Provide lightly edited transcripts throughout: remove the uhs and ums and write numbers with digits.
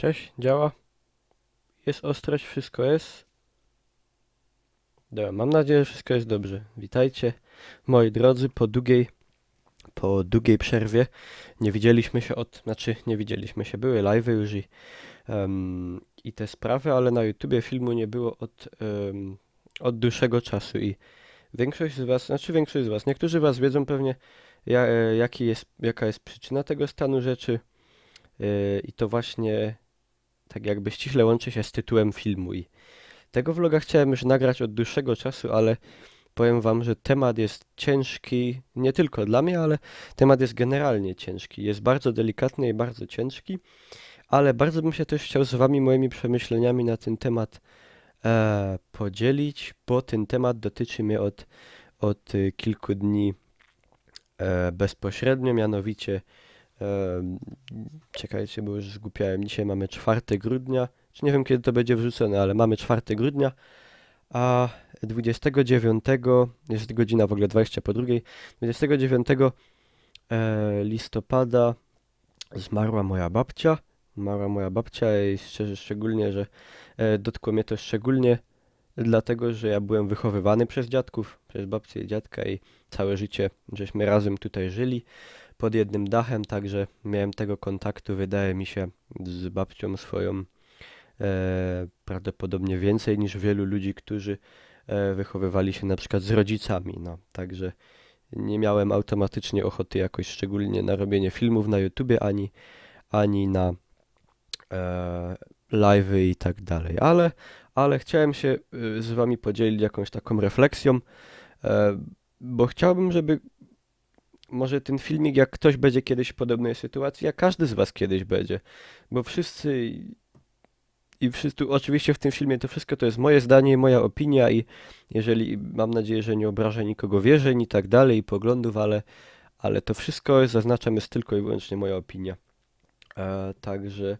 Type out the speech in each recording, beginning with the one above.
Cześć, działa? Jest ostrość, wszystko jest? Dobra, mam nadzieję, że wszystko jest dobrze. Witajcie, moi drodzy, po długiej przerwie. Nie widzieliśmy się nie widzieliśmy się, były live'y już i te sprawy, ale na YouTubie filmu nie było od dłuższego czasu i większość z was, niektórzy was wiedzą pewnie, jaka jest przyczyna tego stanu rzeczy i to właśnie tak jakby ściśle łączy się z tytułem filmu i tego vloga chciałem już nagrać od dłuższego czasu, ale powiem wam, że temat jest ciężki, nie tylko dla mnie, ale temat jest generalnie ciężki. Jest bardzo delikatny i bardzo ciężki, ale bardzo bym się też chciał z wami moimi przemyśleniami na ten temat podzielić, bo ten temat dotyczy mnie od kilku dni bezpośrednio, mianowicie e, czekajcie, bo już zgłupiałem, dzisiaj mamy 4 grudnia, czy nie wiem kiedy to będzie wrzucone, ale mamy 4 grudnia, a 29 jest godzina w ogóle 20 po drugiej, 29 listopada zmarła moja babcia. Zmarła moja babcia i szczególnie, że dotkło mnie to szczególnie dlatego, że ja byłem wychowywany przez dziadków, przez babcię i dziadka i całe życie żeśmy razem tutaj żyli pod jednym dachem, także miałem tego kontaktu, wydaje mi się, z babcią swoją prawdopodobnie więcej niż wielu ludzi, którzy wychowywali się na przykład z rodzicami. No, także nie miałem automatycznie ochoty jakoś szczególnie na robienie filmów na YouTubie, ani na live'y i tak dalej. Ale chciałem się z wami podzielić jakąś taką refleksją, bo chciałbym, żeby może ten filmik, jak ktoś będzie kiedyś w podobnej sytuacji, jak każdy z was kiedyś będzie, bo wszyscy, oczywiście w tym filmie to wszystko to jest moje zdanie i moja opinia i jeżeli, mam nadzieję, że nie obrażę nikogo wierzeń i tak dalej i poglądów, ale to wszystko, zaznaczam, jest tylko i wyłącznie moja opinia. Także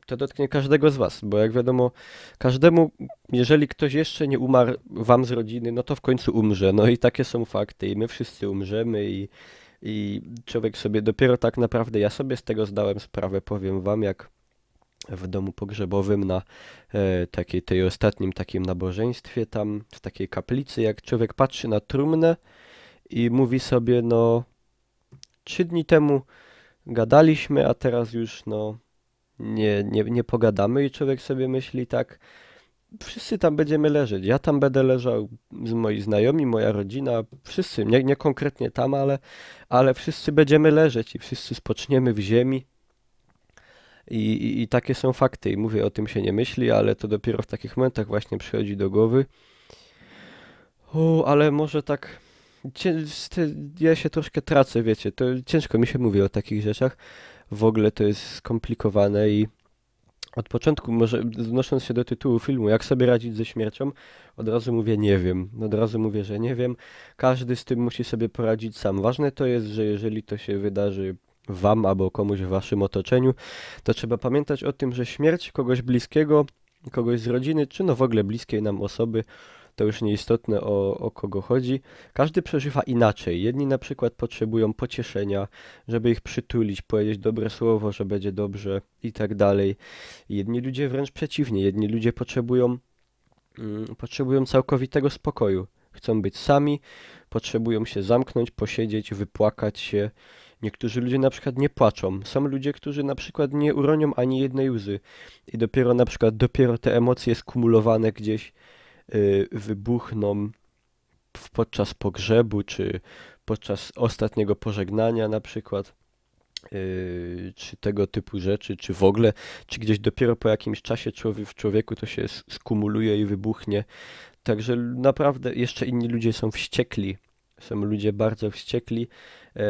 to dotknie każdego z was, bo jak wiadomo, każdemu, jeżeli ktoś jeszcze nie umarł wam z rodziny, no to w końcu umrze. No i takie są fakty i my wszyscy umrzemy i człowiek sobie dopiero tak naprawdę, ja sobie z tego zdałem sprawę, powiem wam, jak w domu pogrzebowym na tej ostatnim takim nabożeństwie tam w takiej kaplicy, jak człowiek patrzy na trumnę i mówi sobie, no 3 dni temu gadaliśmy, a teraz już no nie pogadamy i człowiek sobie myśli tak, wszyscy tam będziemy leżeć, ja tam będę leżał, moi znajomi, moja rodzina, wszyscy, nie konkretnie tam, ale wszyscy będziemy leżeć i wszyscy spoczniemy w ziemi. I takie są fakty i mówię, o tym się nie myśli, ale to dopiero w takich momentach właśnie przychodzi do głowy. O, ale może tak, ja się troszkę tracę, wiecie, to ciężko mi się mówi o takich rzeczach. W ogóle to jest skomplikowane i od początku, może odnosząc się do tytułu filmu, jak sobie radzić ze śmiercią, od razu mówię nie wiem. Od razu mówię, że nie wiem. Każdy z tym musi sobie poradzić sam. Ważne to jest, że jeżeli to się wydarzy wam albo komuś w waszym otoczeniu, to trzeba pamiętać o tym, że śmierć kogoś bliskiego, kogoś z rodziny, czy no w ogóle bliskiej nam osoby, to już nieistotne o kogo chodzi. Każdy przeżywa inaczej. Jedni na przykład potrzebują pocieszenia, żeby ich przytulić, powiedzieć dobre słowo, że będzie dobrze i tak dalej. Jedni ludzie wręcz przeciwnie. Jedni ludzie potrzebują całkowitego spokoju. Chcą być sami, potrzebują się zamknąć, posiedzieć, wypłakać się. Niektórzy ludzie na przykład nie płaczą. Są ludzie, którzy na przykład nie uronią ani jednej łzy i dopiero te emocje skumulowane gdzieś wybuchną podczas pogrzebu, czy podczas ostatniego pożegnania na przykład, czy tego typu rzeczy, czy w ogóle, czy gdzieś dopiero po jakimś czasie w człowieku to się skumuluje i wybuchnie. Także naprawdę jeszcze inni ludzie są wściekli. Są ludzie bardzo wściekli. E,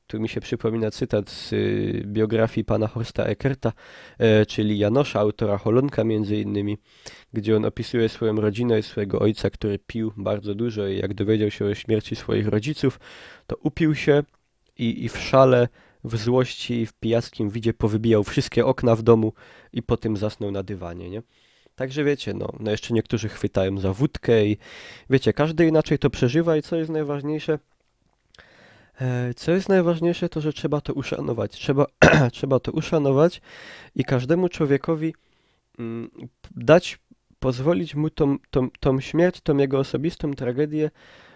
Tu mi się przypomina cytat z biografii pana Horsta Eckerta, czyli Janosza, autora Holonka między innymi, gdzie on opisuje swoją rodzinę i swojego ojca, który pił bardzo dużo i jak dowiedział się o śmierci swoich rodziców, to upił się i w szale, w złości i w pijackim widzie powybijał wszystkie okna w domu i potem zasnął na dywanie, nie? Także wiecie, no jeszcze niektórzy chwytają za wódkę i wiecie, każdy inaczej to przeżywa i co jest najważniejsze, Co jest najważniejsze, to że trzeba to uszanować. Trzeba to uszanować i każdemu człowiekowi mm, dać, pozwolić mu tą śmierć, tą jego osobistą tragedię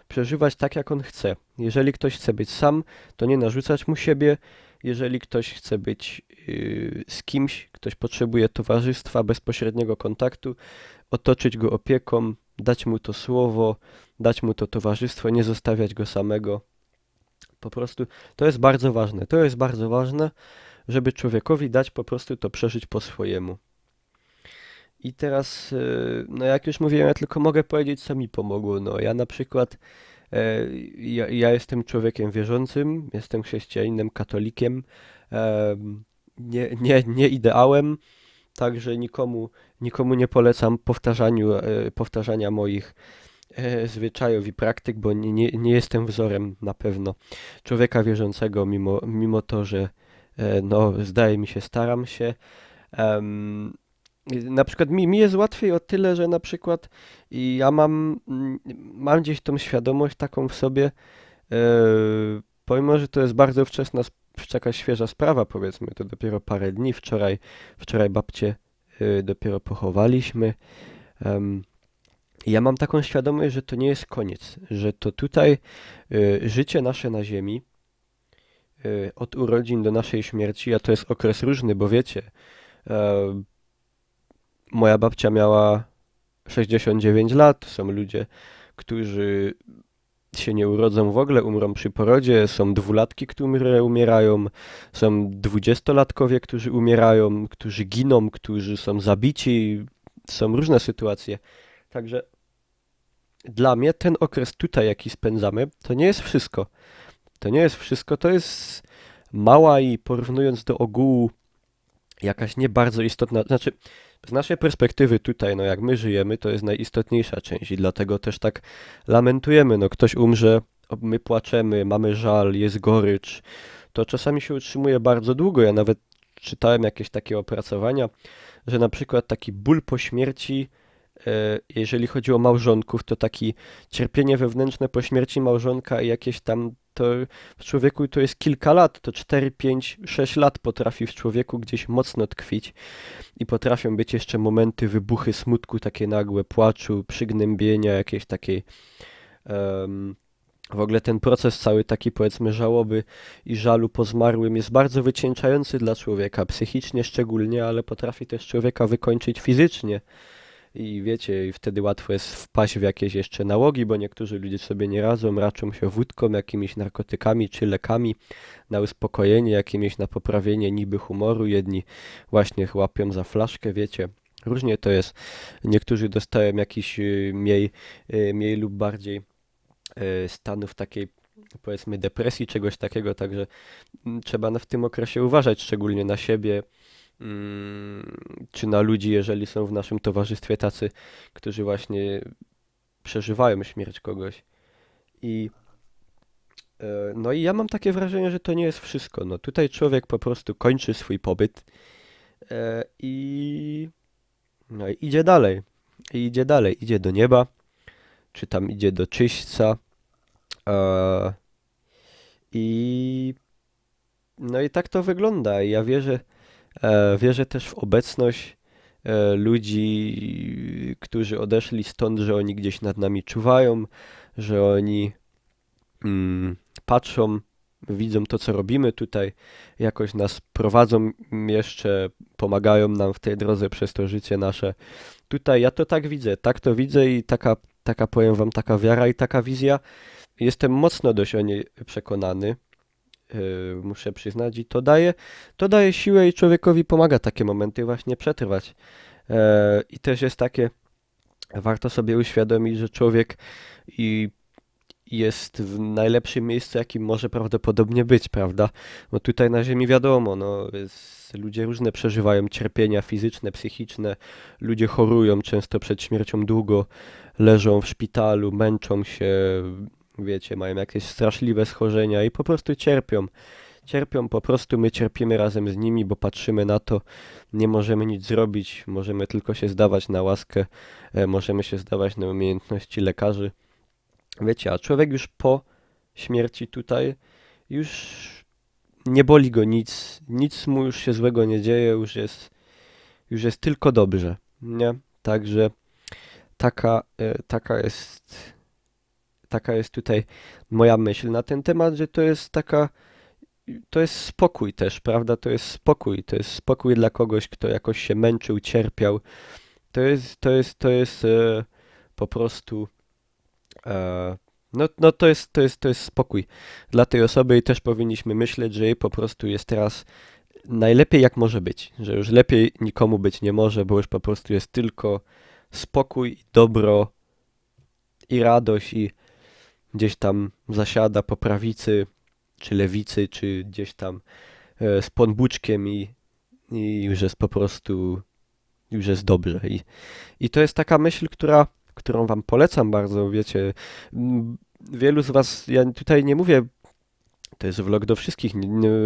przeżywać tak, jak on chce. Jeżeli ktoś chce być sam, to nie narzucać mu siebie. Jeżeli ktoś chce być z kimś, ktoś potrzebuje towarzystwa, bezpośredniego kontaktu, otoczyć go opieką, dać mu to słowo, dać mu to towarzystwo, nie zostawiać go samego. Po prostu to jest bardzo ważne. To jest bardzo ważne, żeby człowiekowi dać po prostu to przeżyć po swojemu. I teraz, no jak już mówiłem, ja tylko mogę powiedzieć, co mi pomogło. No ja na przykład, ja jestem człowiekiem wierzącym, jestem chrześcijaninem, katolikiem, nie ideałem, także nikomu nie polecam powtarzania moich zwyczajów i praktyk, bo nie jestem wzorem na pewno człowieka wierzącego, mimo to, że no, zdaje mi się, staram się. Em, Na przykład mi jest łatwiej o tyle, że na przykład ja mam gdzieś tą świadomość taką w sobie, e, pomimo, że to jest bardzo taka świeża sprawa, powiedzmy, to dopiero parę dni, wczoraj babcię dopiero pochowaliśmy. Em, Ja mam taką świadomość, że to nie jest koniec, że to tutaj życie nasze na ziemi, od urodzin do naszej śmierci, a to jest okres różny, bo wiecie, e, moja babcia miała 69 lat, są ludzie, którzy się nie urodzą w ogóle, umrą przy porodzie, są dwulatki, które umierają, są dwudziestolatkowie, którzy umierają, którzy giną, którzy są zabici, są różne sytuacje. Także dla mnie ten okres tutaj, jaki spędzamy, to nie jest wszystko. To nie jest wszystko, to jest mała i porównując do ogółu jakaś nie bardzo istotna, znaczy z naszej perspektywy tutaj, no jak my żyjemy, to jest najistotniejsza część i dlatego też tak lamentujemy, no ktoś umrze, my płaczemy, mamy żal, jest gorycz, to czasami się utrzymuje bardzo długo. Ja nawet czytałem jakieś takie opracowania, że na przykład taki ból po śmierci, jeżeli chodzi o małżonków, to taki cierpienie wewnętrzne po śmierci małżonka i jakieś tam to w człowieku to jest kilka lat, to 4, 5, 6 lat potrafi w człowieku gdzieś mocno tkwić i potrafią być jeszcze momenty, wybuchy smutku, takie nagłe, płaczu, przygnębienia, jakiejś takiej w ogóle ten proces cały taki powiedzmy żałoby i żalu po zmarłym jest bardzo wycieńczający dla człowieka, psychicznie szczególnie, ale potrafi też człowieka wykończyć fizycznie. I wiecie, i wtedy łatwo jest wpaść w jakieś jeszcze nałogi, bo niektórzy ludzie sobie nie radzą, raczą się wódką, jakimiś narkotykami czy lekami na uspokojenie, jakimiś na poprawienie niby humoru. Jedni właśnie łapią za flaszkę, wiecie. Różnie to jest. Niektórzy dostają jakiś mniej lub bardziej stanów takiej powiedzmy depresji, czegoś takiego, także trzeba w tym okresie uważać szczególnie na siebie, czy na ludzi, jeżeli są w naszym towarzystwie tacy, którzy właśnie przeżywają śmierć kogoś. I no i ja mam takie wrażenie, że to nie jest wszystko. No tutaj człowiek po prostu kończy swój pobyt i no i idzie dalej. I idzie dalej, idzie do nieba, czy tam idzie do czyśćca. e, I no i tak to wygląda. I ja wierzę też w obecność ludzi, którzy odeszli stąd, że oni gdzieś nad nami czuwają, że oni patrzą, widzą to, co robimy tutaj, jakoś nas prowadzą jeszcze, pomagają nam w tej drodze przez to życie nasze. Tutaj ja to tak widzę, tak to widzę i taka powiem wam, taka wiara i taka wizja. Jestem mocno dość o niej przekonany, muszę przyznać, i to daje siłę i człowiekowi pomaga takie momenty właśnie przetrwać. I też jest takie, warto sobie uświadomić, że człowiek i jest w najlepszym miejscu, jakim może prawdopodobnie być, prawda? No tutaj na Ziemi wiadomo, no, ludzie różne przeżywają cierpienia fizyczne, psychiczne, ludzie chorują często przed śmiercią długo, leżą w szpitalu, męczą się, wiecie, mają jakieś straszliwe schorzenia i po prostu cierpią. Cierpią po prostu, my cierpimy razem z nimi, bo patrzymy na to, nie możemy nic zrobić, możemy tylko się zdawać na łaskę, możemy się zdawać na umiejętności lekarzy. Wiecie, a człowiek już po śmierci tutaj, już nie boli go nic, nic mu już się złego nie dzieje, już jest tylko dobrze, nie? Także taka, taka jest tutaj moja myśl na ten temat, że to jest spokój też, prawda? To jest spokój dla kogoś, kto jakoś się męczył, cierpiał. To jest po prostu, to jest spokój dla tej osoby i też powinniśmy myśleć, że jej po prostu jest teraz najlepiej jak może być, że już lepiej nikomu być nie może, bo już po prostu jest tylko spokój, dobro i radość i gdzieś tam zasiada po prawicy, czy lewicy, czy gdzieś tam z pąbuczkiem i już jest po prostu, już jest dobrze. I to jest taka myśl, którą wam polecam bardzo, wiecie, wielu z was, ja tutaj nie mówię, to jest vlog do wszystkich,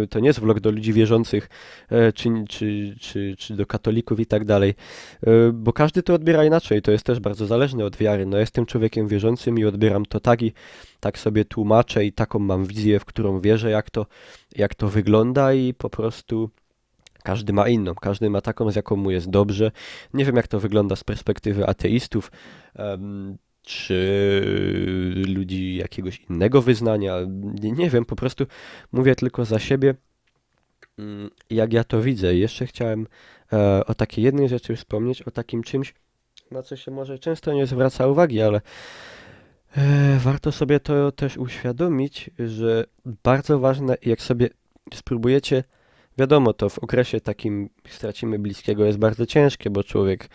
to nie jest vlog do ludzi wierzących, czy do katolików i tak dalej, bo każdy to odbiera inaczej, to jest też bardzo zależne od wiary. No jestem człowiekiem wierzącym i odbieram to tak i tak sobie tłumaczę i taką mam wizję, w którą wierzę, jak to wygląda i po prostu każdy ma inną, każdy ma taką, z jaką mu jest dobrze. Nie wiem, jak to wygląda z perspektywy ateistów, czy ludzi jakiegoś innego wyznania. Nie wiem, po prostu mówię tylko za siebie, jak ja to widzę. Jeszcze chciałem o takiej jednej rzeczy wspomnieć, o takim czymś, na co się może często nie zwraca uwagi, ale warto sobie to też uświadomić, że bardzo ważne, jak sobie spróbujecie, wiadomo, to w okresie takim stracimy bliskiego jest bardzo ciężkie, bo człowiek,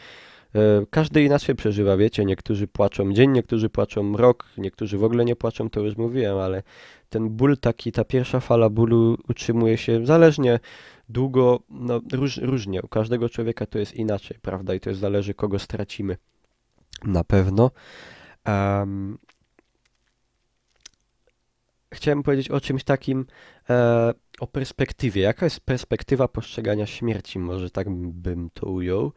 każdy inaczej przeżywa, wiecie, niektórzy płaczą dzień, niektórzy płaczą rok, niektórzy w ogóle nie płaczą, to już mówiłem, ale ten ból taki, ta pierwsza fala bólu utrzymuje się zależnie długo, no różnie, u każdego człowieka to jest inaczej, prawda, i to jest zależy kogo stracimy na pewno. Em, Chciałem powiedzieć o czymś takim, o perspektywie. Jaka jest perspektywa postrzegania śmierci? Może tak bym to ujął,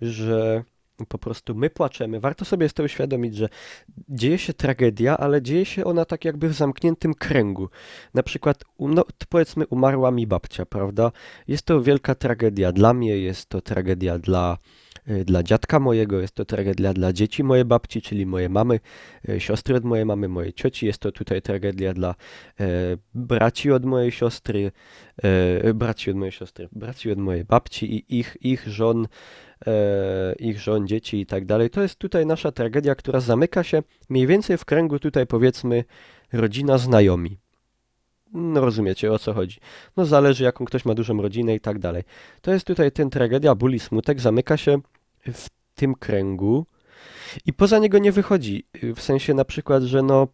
że po prostu my płaczemy. Warto sobie z tego uświadomić, że dzieje się tragedia, ale dzieje się ona tak jakby w zamkniętym kręgu. Na przykład, no, powiedzmy, umarła mi babcia, prawda? Jest to wielka tragedia dla mnie, jest to tragedia dla dziadka mojego, jest to tragedia dla dzieci mojej babci, czyli mojej mamy, siostry od mojej mamy, mojej cioci, jest to tutaj tragedia dla braci od mojej siostry, braci od mojej babci i ich żon, dzieci i tak dalej. To jest tutaj nasza tragedia, która zamyka się mniej więcej w kręgu tutaj powiedzmy rodzina, znajomi. No rozumiecie o co chodzi. No zależy jaką ktoś ma dużą rodzinę i tak dalej. To jest tutaj ten tragedia, ból i smutek zamyka się w tym kręgu i poza niego nie wychodzi. W sensie na przykład, że no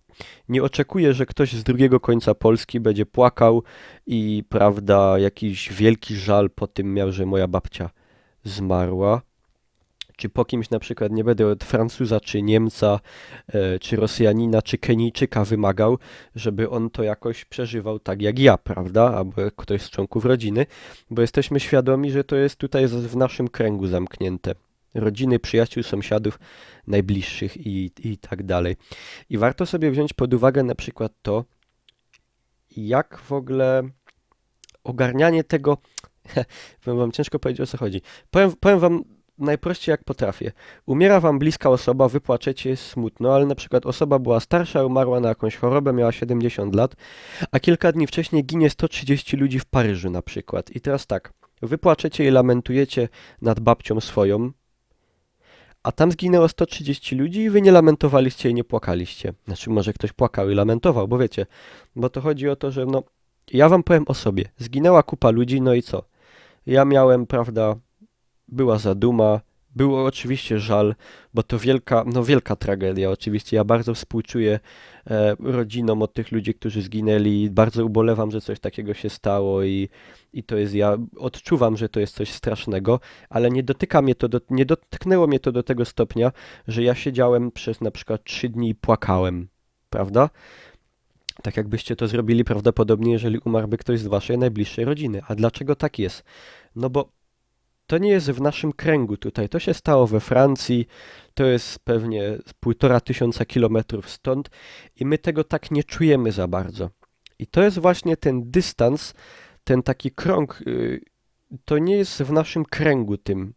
nie oczekuję, że ktoś z drugiego końca Polski będzie płakał i prawda, jakiś wielki żal po tym miał, że moja babcia zmarła. Czy po kimś na przykład nie będę od Francuza, czy Niemca, czy Rosjanina, czy Kenijczyka wymagał, żeby on to jakoś przeżywał tak jak ja, prawda? Albo ktoś z członków rodziny, bo jesteśmy świadomi, że to jest tutaj w naszym kręgu zamknięte. Rodziny, przyjaciół, sąsiadów, najbliższych i tak dalej. I warto sobie wziąć pod uwagę na przykład to, jak w ogóle ogarnianie tego, powiem wam ciężko powiedzieć o co chodzi. Powiem wam najprościej jak potrafię. Umiera wam bliska osoba, wy płaczecie, jest smutno, ale na przykład osoba była starsza, umarła na jakąś chorobę, miała 70 lat, a kilka dni wcześniej ginie 130 ludzi w Paryżu na przykład. I teraz tak, wy płaczecie i lamentujecie nad babcią swoją, a tam zginęło 130 ludzi i wy nie lamentowaliście i nie płakaliście. Znaczy może ktoś płakał i lamentował, bo wiecie, bo to chodzi o to, że no, ja wam powiem o sobie. Zginęła kupa ludzi, no i co? Ja miałem, prawda, była zaduma, było oczywiście żal, bo to wielka tragedia. Oczywiście ja bardzo współczuję rodzinom od tych ludzi, którzy zginęli. Bardzo ubolewam, że coś takiego się stało i to jest, ja odczuwam, że to jest coś strasznego, ale nie dotyka mnie to, nie dotknęło mnie to do tego stopnia, że ja siedziałem przez na przykład 3 dni i płakałem, prawda? Tak jakbyście to zrobili prawdopodobnie, jeżeli umarłby ktoś z waszej najbliższej rodziny. A dlaczego tak jest? No bo to nie jest w naszym kręgu tutaj. To się stało we Francji, to jest pewnie 1500 kilometrów stąd i my tego tak nie czujemy za bardzo. I to jest właśnie ten dystans, ten taki krąg, to nie jest w naszym kręgu tym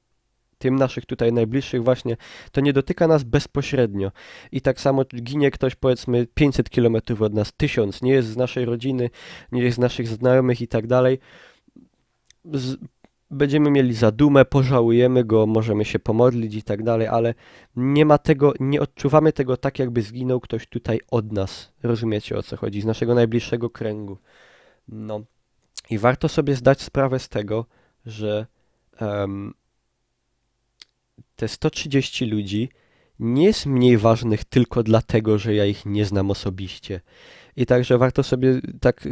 naszych tutaj najbliższych właśnie, to nie dotyka nas bezpośrednio. I tak samo ginie ktoś powiedzmy 500 kilometrów od nas, 1000, nie jest z naszej rodziny, nie jest z naszych znajomych i tak dalej. Będziemy mieli zadumę, pożałujemy go, możemy się pomodlić i tak dalej, ale nie ma tego, nie odczuwamy tego tak, jakby zginął ktoś tutaj od nas. Rozumiecie, o co chodzi? Z naszego najbliższego kręgu. No. I warto sobie zdać sprawę z tego, że te 130 ludzi nie jest mniej ważnych tylko dlatego, że ja ich nie znam osobiście. I także warto sobie tak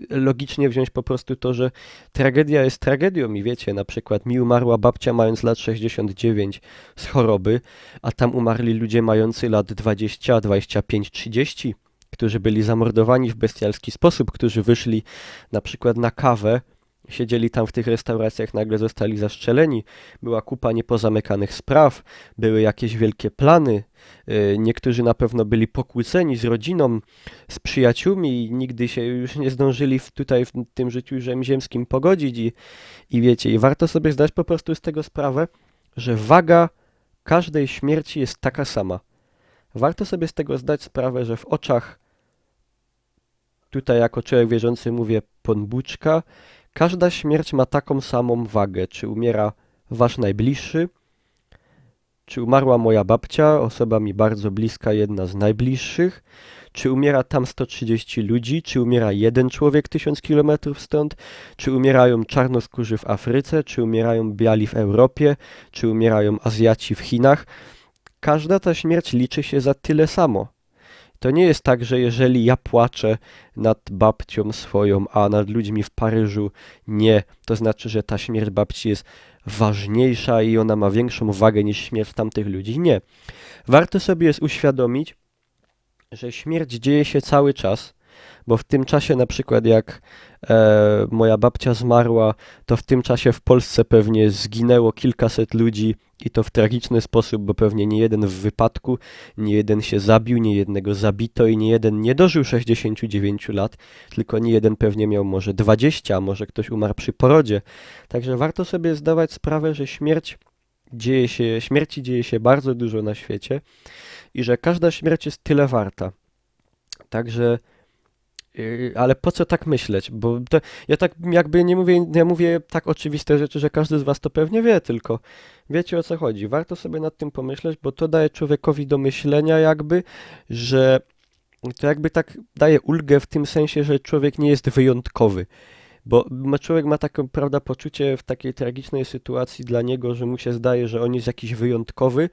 logicznie wziąć po prostu to, że tragedia jest tragedią i wiecie, na przykład mi umarła babcia mając lat 69 z choroby, a tam umarli ludzie mający lat 20, 25, 30, którzy byli zamordowani w bestialski sposób, którzy wyszli na przykład na kawę, siedzieli tam w tych restauracjach, nagle zostali zastrzeleni, była kupa niepozamykanych spraw, były jakieś wielkie plany, niektórzy na pewno byli pokłóceni z rodziną, z przyjaciółmi i nigdy się już nie zdążyli tutaj w tym życiu ziemskim pogodzić i wiecie, i warto sobie zdać po prostu z tego sprawę, że waga każdej śmierci jest taka sama. Warto sobie z tego zdać sprawę, że w oczach, tutaj jako człowiek wierzący mówię, Pan Buczka, każda śmierć ma taką samą wagę. Czy umiera wasz najbliższy, czy umarła moja babcia, osoba mi bardzo bliska, jedna z najbliższych, czy umiera tam 130 ludzi, czy umiera jeden człowiek 1000 kilometrów stąd, czy umierają czarnoskórzy w Afryce, czy umierają biali w Europie, czy umierają Azjaci w Chinach. Każda ta śmierć liczy się za tyle samo. To nie jest tak, że jeżeli ja płaczę nad babcią swoją, a nad ludźmi w Paryżu nie, to znaczy, że ta śmierć babci jest ważniejsza i ona ma większą wagę niż śmierć tamtych ludzi. Nie. Warto sobie jest uświadomić, że śmierć dzieje się cały czas, bo w tym czasie na przykład jak moja babcia zmarła, to w tym czasie w Polsce pewnie zginęło kilkaset ludzi i to w tragiczny sposób, bo pewnie nie jeden w wypadku, nie jeden się zabił, nie jednego zabito i nie jeden nie dożył 69 lat, tylko nie jeden pewnie miał może 20, a może ktoś umarł przy porodzie. Także warto sobie zdawać sprawę, że śmierci dzieje się bardzo dużo na świecie i że każda śmierć jest tyle warta. Także ale po co tak myśleć? Bo to, ja tak jakby nie mówię tak oczywiste rzeczy, że każdy z was to pewnie wie, tylko wiecie o co chodzi. Warto sobie nad tym pomyśleć, bo to daje człowiekowi do myślenia jakby, że to jakby tak daje ulgę w tym sensie, że człowiek nie jest wyjątkowy. Bo człowiek ma takie, prawda, poczucie w takiej tragicznej sytuacji dla niego, że mu się zdaje, że on jest jakiś wyjątkowy,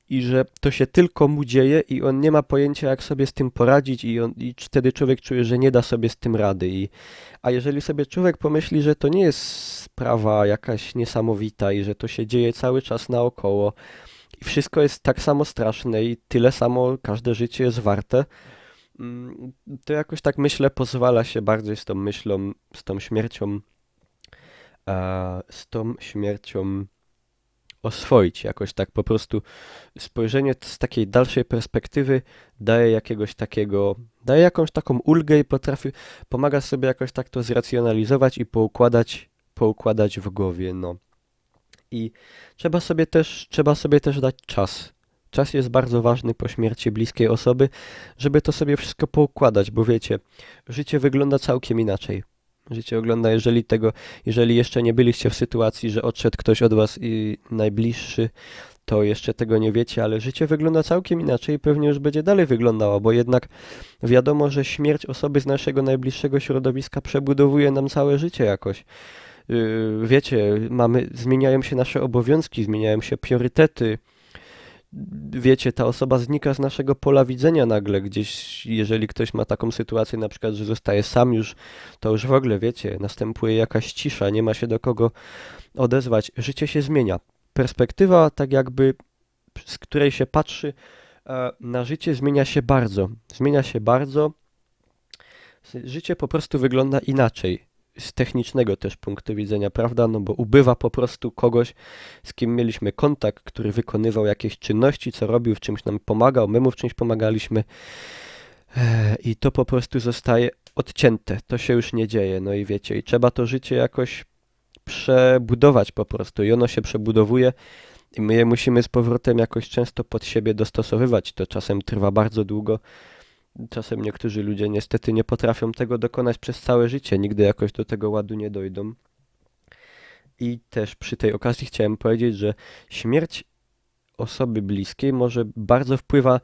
i że to się tylko mu dzieje i on nie ma pojęcia, jak sobie z tym poradzić i wtedy człowiek czuje, że nie da sobie z tym rady. A jeżeli sobie człowiek pomyśli, że to nie jest sprawa jakaś niesamowita i że to się dzieje cały czas naokoło i wszystko jest tak samo straszne i tyle samo każde życie jest warte, to jakoś tak myślę, pozwala się bardziej z tą myślą, z tą śmiercią oswoić jakoś tak po prostu spojrzenie z takiej dalszej perspektywy daje jakąś taką ulgę i pomaga sobie jakoś tak to zracjonalizować i poukładać w głowie, no. I trzeba sobie też dać czas. Czas jest bardzo ważny po śmierci bliskiej osoby, żeby to sobie wszystko poukładać, bo wiecie, życie wygląda całkiem inaczej. Życie wygląda, jeżeli jeszcze nie byliście w sytuacji, że odszedł ktoś od was i najbliższy, to jeszcze tego nie wiecie, ale życie wygląda całkiem inaczej i pewnie już będzie dalej wyglądało, bo jednak wiadomo, że śmierć osoby z naszego najbliższego środowiska przebudowuje nam całe życie jakoś. Wiecie, zmieniają się nasze obowiązki, zmieniają się priorytety. Wiecie, ta osoba znika z naszego pola widzenia nagle gdzieś, jeżeli ktoś ma taką sytuację na przykład, że zostaje sam już, to już w ogóle, wiecie, następuje jakaś cisza, nie ma się do kogo odezwać. Życie się zmienia. Perspektywa, tak jakby, z której się patrzy na życie, zmienia się bardzo. Zmienia się bardzo. Życie po prostu wygląda inaczej. Z technicznego też punktu widzenia, prawda? No bo ubywa po prostu kogoś, z kim mieliśmy kontakt, który wykonywał jakieś czynności, co robił, w czymś nam pomagał, my mu w czymś pomagaliśmy i to po prostu zostaje odcięte, to się już nie dzieje, no i wiecie, i trzeba to życie jakoś przebudować po prostu i ono się przebudowuje i my je musimy z powrotem jakoś często pod siebie dostosowywać. To czasem trwa bardzo długo, czasem niektórzy ludzie niestety nie potrafią tego dokonać przez całe życie, nigdy jakoś do tego ładu nie dojdą. I też przy tej okazji chciałem powiedzieć, że śmierć osoby bliskiej może bardzo wpływa,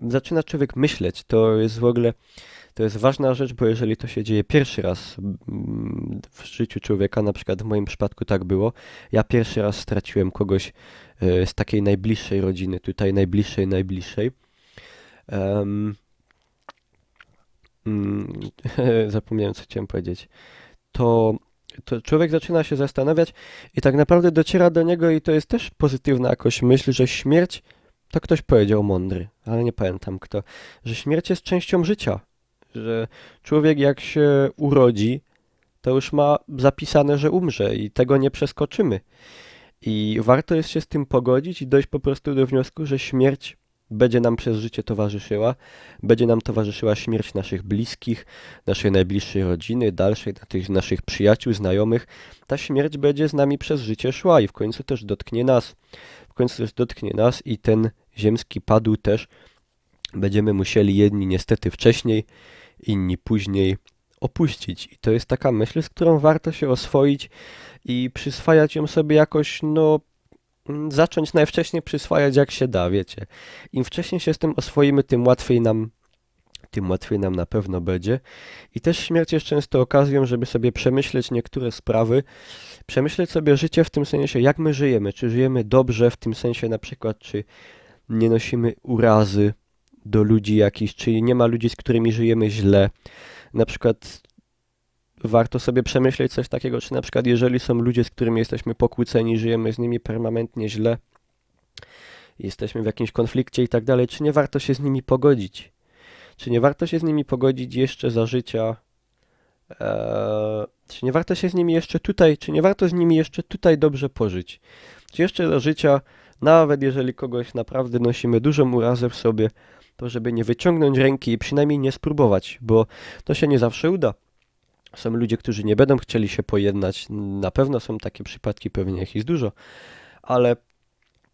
zaczyna człowiek myśleć. To jest w ogóle, to jest ważna rzecz, bo jeżeli to się dzieje pierwszy raz w życiu człowieka, na przykład w moim przypadku tak było, ja pierwszy raz straciłem kogoś z takiej najbliższej rodziny, tutaj najbliższej. Em, mm, Zapomniałem, co chciałem powiedzieć. To, to człowiek zaczyna się zastanawiać i tak naprawdę dociera do niego i to jest też pozytywna jakoś myśl, że śmierć, to ktoś powiedział mądry, ale nie pamiętam kto, że śmierć jest częścią życia, że człowiek jak się urodzi, to już ma zapisane, że umrze i tego nie przeskoczymy. I warto jest się z tym pogodzić i dojść po prostu do wniosku, że śmierć będzie nam przez życie towarzyszyła. Będzie nam towarzyszyła śmierć naszych bliskich, naszej najbliższej rodziny, dalszej, tych naszych przyjaciół, znajomych. Ta śmierć będzie z nami przez życie szła i w końcu też dotknie nas. W końcu też dotknie nas i ten ziemski padł też będziemy musieli jedni niestety wcześniej, inni później opuścić. I to jest taka myśl, z którą warto się oswoić i przyswajać ją sobie jakoś, no, zacząć najwcześniej przyswajać jak się da, wiecie. Im wcześniej się z tym oswoimy, tym łatwiej nam na pewno będzie. I też śmierć jest często okazją, żeby sobie przemyśleć niektóre sprawy, przemyśleć sobie życie w tym sensie, jak my żyjemy, czy żyjemy dobrze, w tym sensie na przykład, czy nie nosimy urazy do ludzi jakichś, czy nie ma ludzi, z którymi żyjemy źle. Na przykład warto sobie przemyśleć coś takiego, czy na przykład jeżeli są ludzie, z którymi jesteśmy pokłóceni, żyjemy z nimi permanentnie źle, jesteśmy w jakimś konflikcie i tak dalej, czy nie warto się z nimi pogodzić? Czy nie warto się z nimi pogodzić jeszcze za życia? Czy nie warto się z nimi jeszcze tutaj, czy nie warto z nimi jeszcze tutaj dobrze pożyć? Czy jeszcze za życia, nawet jeżeli kogoś naprawdę nosimy dużą urazę w sobie, to żeby nie wyciągnąć ręki i przynajmniej nie spróbować, bo to się nie zawsze uda. Są ludzie, którzy nie będą chcieli się pojednać. Na pewno są takie przypadki, pewnie ich jest dużo, ale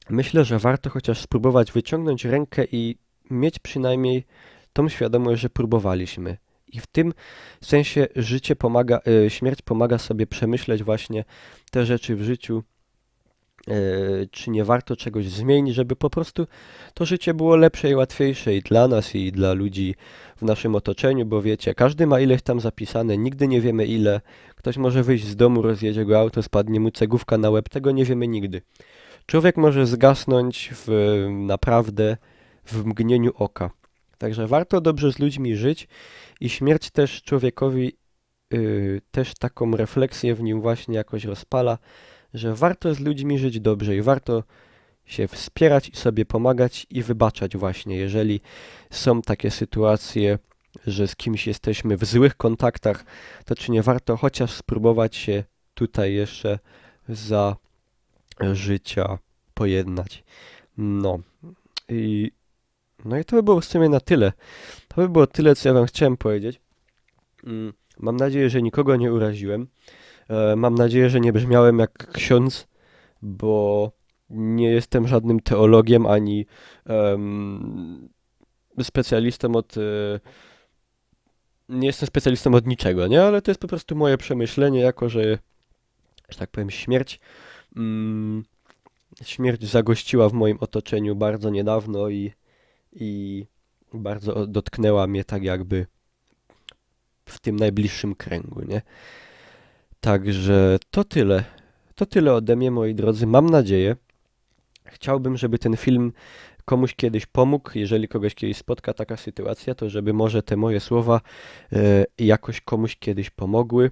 myślę, że warto chociaż spróbować wyciągnąć rękę i mieć przynajmniej tą świadomość, że próbowaliśmy. I w tym sensie śmierć pomaga sobie przemyśleć właśnie te rzeczy w życiu, czy nie warto czegoś zmienić, żeby po prostu to życie było lepsze i łatwiejsze i dla nas, i dla ludzi w naszym otoczeniu, bo wiecie, każdy ma ileś tam zapisane, nigdy nie wiemy ile. Ktoś może wyjść z domu, rozjedzie go auto, spadnie mu cegówka na łeb, tego nie wiemy nigdy. Człowiek może zgasnąć naprawdę w mgnieniu oka. Także warto dobrze z ludźmi żyć i śmierć też człowiekowi też taką refleksję w nim właśnie jakoś rozpala, że warto z ludźmi żyć dobrze i warto się wspierać i sobie pomagać i wybaczać właśnie, jeżeli są takie sytuacje, że z kimś jesteśmy w złych kontaktach, to czy nie warto chociaż spróbować się tutaj jeszcze za życia pojednać. No i, no i to by było w sumie na tyle. To by było tyle, co ja wam chciałem powiedzieć. Mam nadzieję, że nikogo nie uraziłem. Mam nadzieję, że nie brzmiałem jak ksiądz, bo nie jestem żadnym teologiem ani specjalistą nie jestem specjalistą od niczego, nie? Ale to jest po prostu moje przemyślenie, jako że tak powiem, mm, śmierć zagościła w moim otoczeniu bardzo niedawno i bardzo dotknęła mnie tak jakby w tym najbliższym kręgu, nie? Także to tyle. To tyle ode mnie, moi drodzy. Mam nadzieję. Chciałbym, żeby ten film komuś kiedyś pomógł. Jeżeli kogoś kiedyś spotka taka sytuacja, to żeby może te moje słowa jakoś komuś kiedyś pomogły,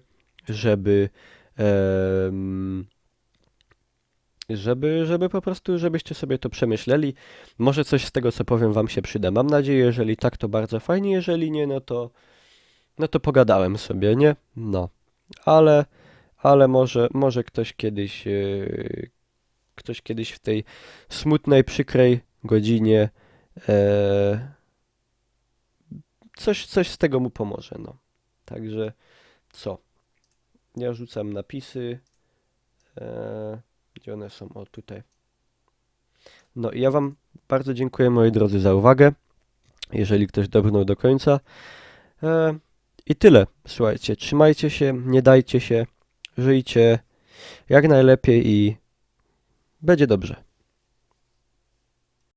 żeby, em, żeby po prostu, żebyście sobie to przemyśleli. Może coś z tego, co powiem, wam się przyda. Mam nadzieję, jeżeli tak, to bardzo fajnie. Jeżeli nie, no to pogadałem sobie, nie? No, ale, ale może ktoś kiedyś w tej smutnej, przykrej godzinie coś z tego mu pomoże, no. Także co? Ja rzucam napisy. Gdzie one są? O, tutaj. No i ja wam bardzo dziękuję, moi drodzy, za uwagę, jeżeli ktoś dobrnął do końca. I tyle. Słuchajcie, trzymajcie się, nie dajcie się, żyjcie jak najlepiej i będzie dobrze.